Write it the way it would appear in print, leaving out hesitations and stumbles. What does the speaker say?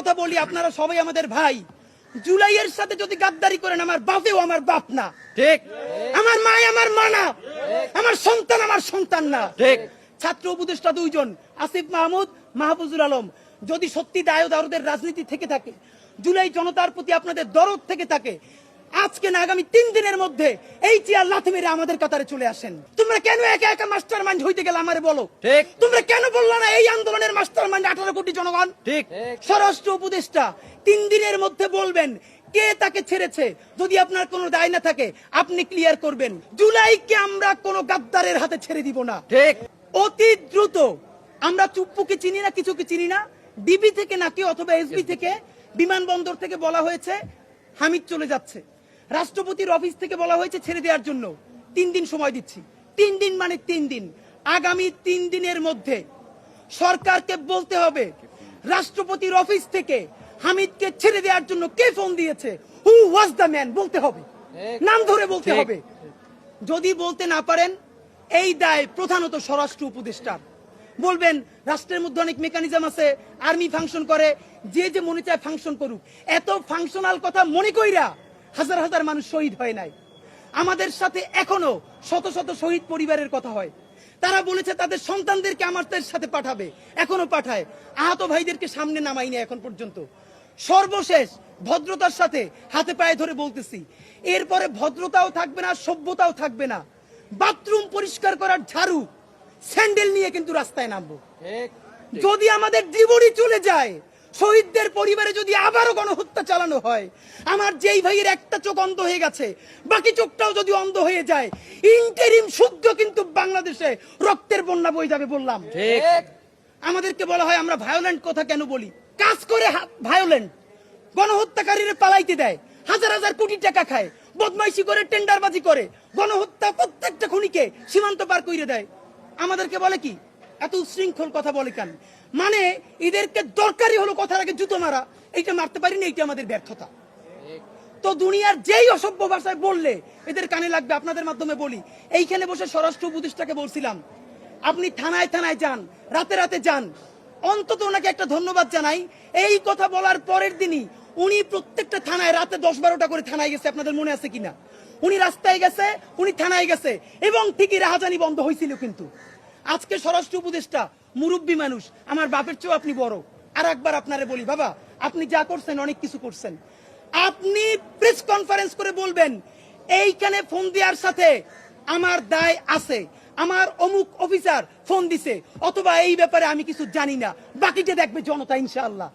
কথা বলি, আপনারা সবাই আমাদের ভাই। জুলাইয়ের সাথে যদি গাদ্দারি করেন, আমার বাপেও আমার বাপ না, ঠিক। আমার মা আমার মা না, আমার সন্তান আমার সন্তান না, ঠিক। ছাত্র উপদেষ্টা দুইজন, আসিফ মাহমুদ, মাহফুজুল আলম, যদি সত্যি দায় দারদের রাজনীতি থেকে থাকে, জুলাই জনতার প্রতি আপনাদের দরদ থেকে থাকে, আজকে না আগামী 3 দিনের মধ্যে এই চেয়ার লাথি মেরে আমাদের কাতারে চলে আসেন। তোমরা কেন একা একা মাস্টার মাইন্ড হইতে গেলে আমারে বলো। ঠিক। তোমরা কেন বললো না এই আন্দোলনের মাস্টার মাইন্ড 18 কোটি জনগণ? ঠিক। স্বরাষ্ট্র উপদেষ্টা 3 দিনের মধ্যে বলবেন কে তাকে ছেড়েছে। যদি আপনার কোনো দায় না থাকে আপনি ক্লিয়ার করবেন। জুলাইকে আমরা কোনো গাদ্দারের হাতে ছেড়ে দিব না। ঠিক। অতি দ্রুত, আমরা চুপ্পুকে চিনি না, কিছুকে চিনি না, ডিবি থেকে নাকি অথবা এসবি থেকে, বিমানবন্দর থেকে বলা হয়েছে হামিদ চলে যাচ্ছে, রাষ্ট্রপতির অফিস থেকে বলা হয়েছে ছেড়ে দেওয়ার জন্য। 3 দিন সময় দিচ্ছি। 3 দিন মানে 3 দিন। আগামী 3 দিনের মধ্যে সরকারকে বলতে হবে রাষ্ট্রপতির অফিস থেকে হামিদকে ছেড়ে দেওয়ার জন্য কে ফোন দিয়েছে, হু ওয়াজ দ্য ম্যান বলতে হবে, নাম ধরে বলতে হবে। যদি বলতে না পারেন, এই দায় প্রধানত স্বরাষ্ট্র উপদেষ্টার। বলবেন রাষ্ট্রের মধ্যে অনেক মেকানিজম আছে, আর্মি ফাংশন করে, যে যে মনে চায় ফাংশন করুক। এত ফাংশনাল কথা মনে কইরা হাজার হাজার মানুষ শহীদ হয় নাই। আমাদের সাথে এখনো শত শত শহীদ পরিবারের কথা হয়। তারা বলেছে তাদের সন্তানদেরকে আমাদের সাথে পাঠাবে, এখনো পাঠায়। আহত ভাইদেরকে সামনে নামাইনি এখন পর্যন্ত। সর্বশেষ ভদ্রতার সাথে হাতে পায়ে ধরে বলতেছি, এরপরে ভদ্রতাও থাকবে না, সভ্যতাও থাকবে না। বাথরুম পরিষ্কার করার ঝাড়ু, স্যান্ডেল নিয়ে কিন্তু রাস্তায় নামবো। যদি আমাদের জীবনই চলে যায়, শহীদদের পরিবারে যদি আবারও গণহত্যা চালানো হয়, আমার যেই ভাইয়ের একটা চোখ অন্ধ হয়ে গেছে, বাকি চোখটাও যদি অন্ধ হয়ে যায়, ইন্টারিম শুদ্ধ কিন্তু বাংলাদেশে রক্তের বন্যা বয়ে যাবে। বললাম ঠিক। আমাদেরকে বলা হয় আমরা ভায়োলেন্ট কথা কেন বলি, কাজ করে ভায়োলেন্ট। গণহত্যাকারীরা পালাইতে দেয়, হাজার হাজার কোটি টাকা খায়, বদমাইশি করে, টেন্ডারবাজি করে, গণহত্যা প্রত্যেকটা খুনিকে সীমান্ত পার করে দেয়। আমাদেরকে বলে কি এত উশৃঙ্খল কথা বলে কেন? মানে এদেরকে দরকারই হলো কথার আগে জুতো মারা। এইটা মারতে পারিনি, এইটা আমাদের ব্যর্থতা। তো দুনিয়ার যেই অসভ্য ভাষায় বললে এদের কানে লাগবে। আপনাদের মাধ্যমে বলি, এইখানে বসে স্বরাষ্ট্র উপদেষ্টাকে বলছিলাম, আপনি থানায় থানায় যান, রাতে রাতে যান, অন্তত ওনাকে একটা ধন্যবাদ জানাই। এই কথা বলার পরের দিনই উনি প্রত্যেকটা থানায় রাতে 10-12টা করে থানায় গেছে। আপনাদের মনে আছে কিনা? উনি রাস্তায় গেছে, উনি থানায় গেছে, এবং ঠিকই রাহাজানি বন্ধ হয়েছিল। কিন্তু আজকে স্বরাষ্ট্র উপদেষ্টা মুরব্বী মানুষ, আমার বাপের চেয়েও আপনি বড়। আর একবার আপনারে বলি, বাবা আপনি যা করছেন অনেক কিছু করছেন। আপনি প্রেস কনফারেন্স করে বলবেন এইখানে ফোন দেওয়ার সাথে আমার দায় আছে, আমার অমুক অফিসার ফোন দিছে, অথবা এই ব্যাপারে আমি কিছু জানি না, বাকিটা দেখবে জনতা ইনশাআল্লাহ।